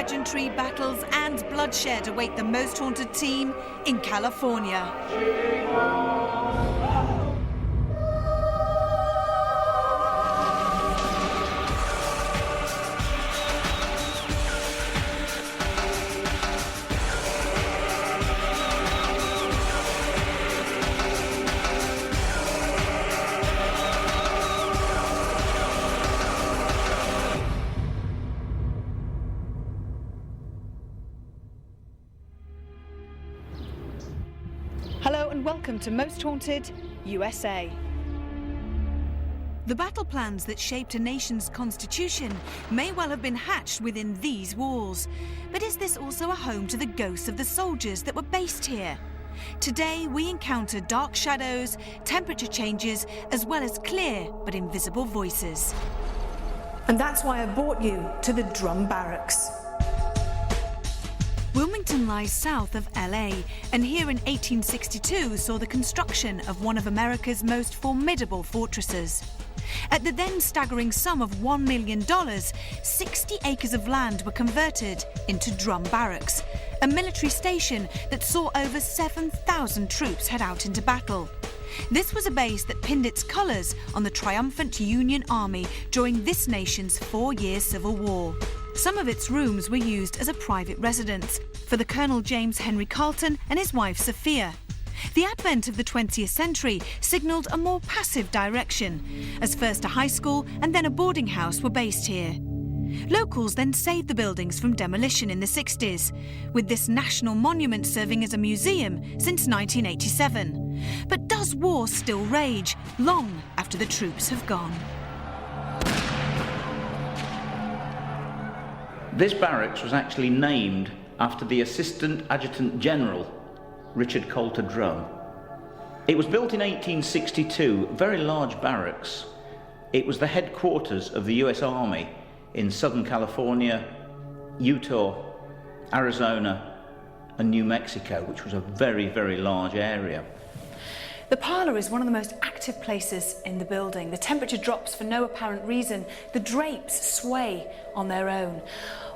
pageantry, battles and bloodshed await the most haunted team in California. Hello and welcome to Most Haunted USA. The battle plans that shaped a nation's constitution may well have been hatched within these walls. But is this also a home to the ghosts of the soldiers that were based here? Today we encounter dark shadows, temperature changes, as well as clear but invisible voices. And that's why I brought you to the Drum Barracks. Wilmington lies south of LA, and here in 1862 saw the construction of one of America's most formidable fortresses. At the then staggering sum of $1 million, 60 acres of land were converted into Drum Barracks, a military station that saw over 7,000 troops head out into battle. This was a base that pinned its colours on the triumphant Union Army during this nation's 4-year Civil War. Some of its rooms were used as a private residence for the Colonel James Henry Carleton and his wife Sophia. The advent of the 20th century signalled a more passive direction, as first a high school and then a boarding house were based here. Locals then saved the buildings from demolition in the 60s, with this national monument serving as a museum since 1987. But does war still rage long after the troops have gone? This barracks was actually named after the Assistant Adjutant General, Richard Coulter Drum. It was built in 1862, a very large barracks. It was the headquarters of the US Army in Southern California, Utah, Arizona, and New Mexico, which was a very, very large area. The parlour is one of the most active places in the building. The temperature drops for no apparent reason. The drapes sway on their own.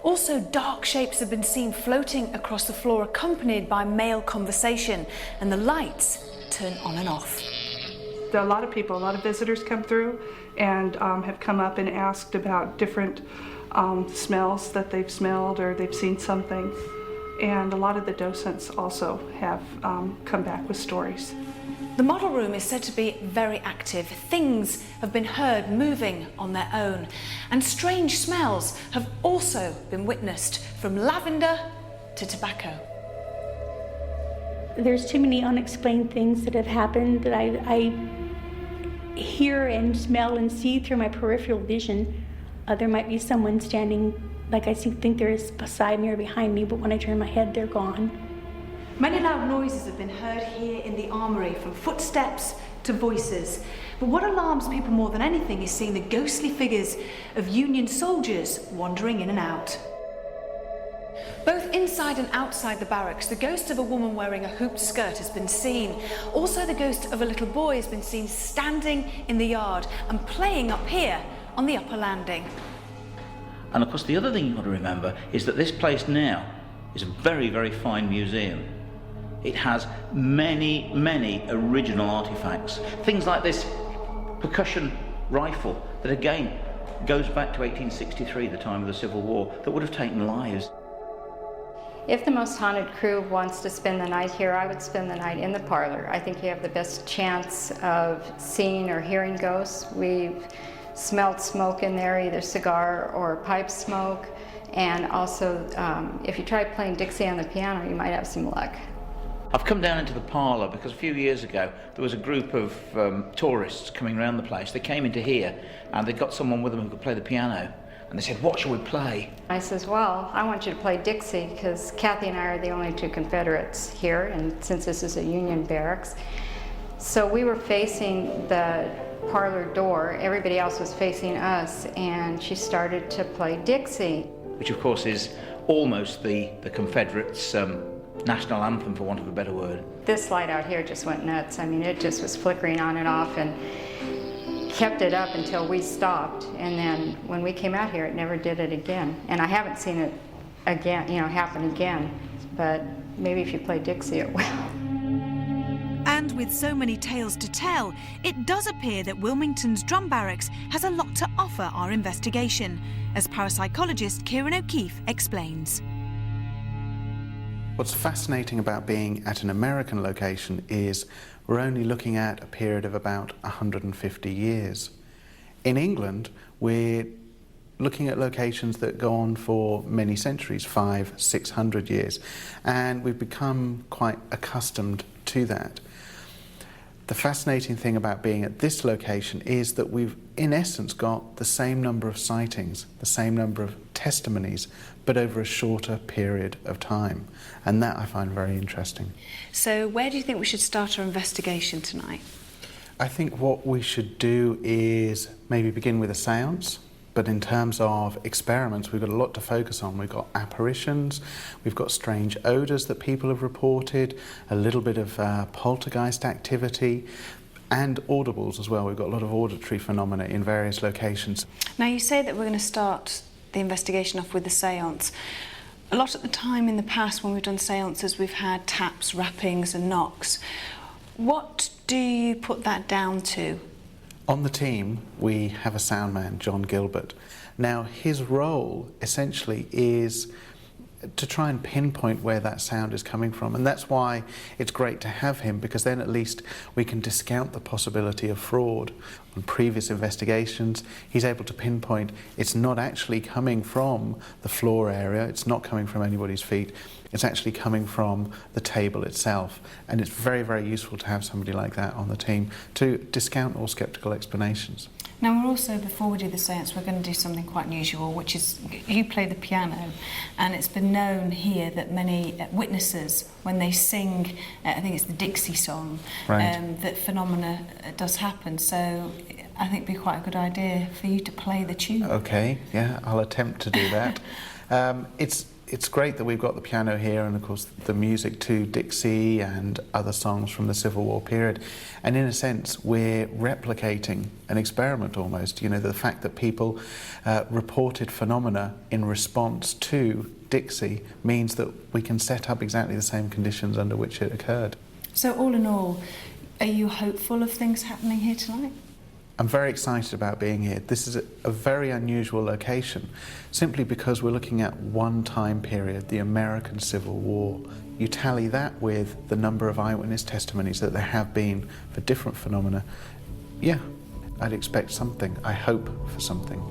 Also, dark shapes have been seen floating across the floor, accompanied by male conversation, and the lights turn on and off. A lot of people, a lot of visitors come through and have come up and asked about different smells that they've smelled or they've seen something. And a lot of the docents also have come back with stories. The model room is said to be very active. Things have been heard moving on their own, and strange smells have also been witnessed, from lavender to tobacco. There's too many unexplained things that have happened that I hear and smell and see through my peripheral vision. There might be someone standing, like I think there is beside me or behind me, but when I turn my head, they're gone. Many loud noises have been heard here in the armoury, from footsteps to voices. But what alarms people more than anything is seeing the ghostly figures of Union soldiers wandering in and out. Both inside and outside the barracks, the ghost of a woman wearing a hooped skirt has been seen. Also, the ghost of a little boy has been seen standing in the yard and playing up here on the upper landing. And of course, the other thing you've got to remember is that this place now is a very, very fine museum. It has many, many original artifacts. Things like this percussion rifle that again goes back to 1863, the time of the Civil War, that would have taken lives. If the Most Haunted crew wants to spend the night here, I would spend the night in the parlor. I think you have the best chance of seeing or hearing ghosts. We've smelled smoke in there, either cigar or pipe smoke. And also, if you try playing Dixie on the piano, you might have some luck. I've come down into the parlour because a few years ago there was a group of tourists coming around the place. They came into here and they got someone with them who could play the piano. And they said, "What shall we play?" I says, "Well, I want you to play Dixie, because Kathy and I are the only two Confederates here, and since this is a Union barracks." So we were facing the parlor door. Everybody else was facing us, and she started to play Dixie. Which of course is almost the Confederates' national anthem, for want of a better word. This light out here just went nuts. I mean, it just was flickering on and off and kept it up until we stopped. And then when we came out here, it never did it again. And I haven't seen it again, happen again. But maybe if you play Dixie, it will. And with so many tales to tell, it does appear that Wilmington's drum barracks has a lot to offer our investigation, as parapsychologist Kieran O'Keefe explains. What's fascinating about being at an American location is we're only looking at a period of about 150 years. In England, we're looking at locations that go on for many centuries, 500, 600 years, and we've become quite accustomed to that. The fascinating thing about being at this location is that we've, in essence, got the same number of sightings, the same number of testimonies, but over a shorter period of time. And that I find very interesting. So where do you think we should start our investigation tonight? I think what we should do is maybe begin with a séance. But in terms of experiments, we've got a lot to focus on. We've got apparitions, we've got strange odours that people have reported, a little bit of poltergeist activity, and audibles as well. We've got a lot of auditory phenomena in various locations. Now, you say that we're going to start the investigation off with the séance. A lot of the time in the past when we've done séances, we've had taps, rappings and knocks. What do you put that down to? On the team, we have a sound man, John Gilbert. Now, his role essentially is to try and pinpoint where that sound is coming from, and that's why it's great to have him, because then at least we can discount the possibility of fraud. On previous investigations, he's able to pinpoint it's not actually coming from the floor area, it's not coming from anybody's feet, it's actually coming from the table itself. And it's very, very useful to have somebody like that on the team to discount all sceptical explanations. Now, we're also, before we do the séance, we're going to do something quite unusual, which is you play the piano, and it's been known here that many witnesses, when they sing, I think it's the Dixie song, right, that phenomena does happen. So I think it'd be quite a good idea for you to play the tune. Okay, yeah, I'll attempt to do that. It's great that we've got the piano here and, of course, the music to Dixie and other songs from the Civil War period. And in a sense, we're replicating an experiment almost. You know, the fact that people reported phenomena in response to Dixie means that we can set up exactly the same conditions under which it occurred. So all in all, are you hopeful of things happening here tonight? I'm very excited about being here. This is a very unusual location, simply because we're looking at one time period, the American Civil War. You tally that with the number of eyewitness testimonies that there have been for different phenomena. Yeah, I'd expect something. I hope for something.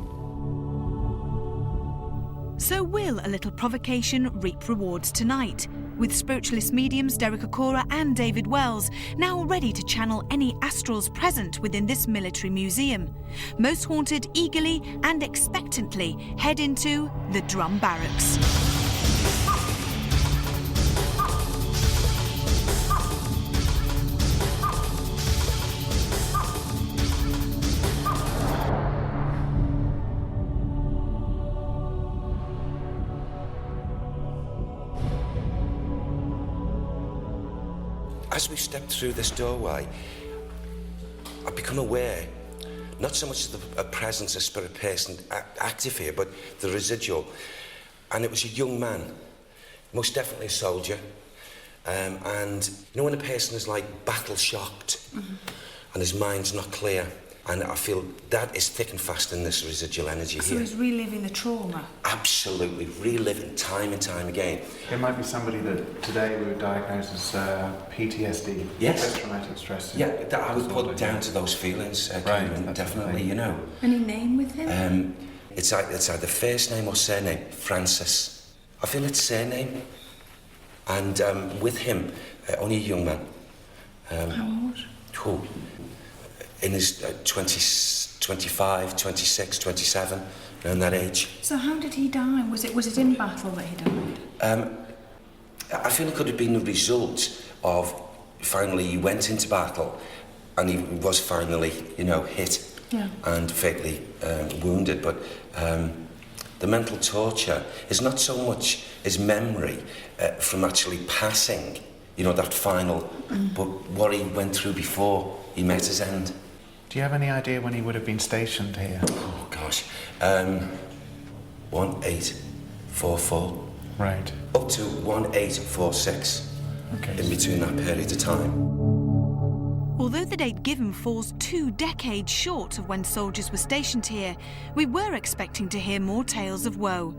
So will a little provocation reap rewards tonight? With spiritualist mediums Derek Okora and David Wells now ready to channel any astrals present within this military museum. Most Haunted eagerly and expectantly head into the drum barracks. As we stepped through this doorway, I've become aware, not so much of the presence of spirit person active here, but the residual. And it was a young man, most definitely a soldier. And you know when a person is like battle shocked, and his mind's not clear, and I feel that is thick and fast in this residual energy here. So he's reliving the trauma? Absolutely, reliving time and time again. It might be somebody that today we would diagnose as PTSD, yes, post-traumatic stress. Yeah, that I would put down to those feelings, right, definitely, you know. Any name with him? It's either first name or surname, Francis. I feel it's surname. And with him, only a young man. How old? In his 25, 26, 27, around that age. So how did he die? Was it in battle that he died? I feel it could have been the result of finally he went into battle and he was finally, you know, hit and fatally wounded. But the mental torture is not so much his memory from actually passing, you know, that final, but what he went through before he met his end. Do you have any idea when he would have been stationed here? Oh, gosh. 1844. Right. Up to 1846 Okay. in between that period of time. Although the date given falls 2 decades short of when soldiers were stationed here, we were expecting to hear more tales of woe.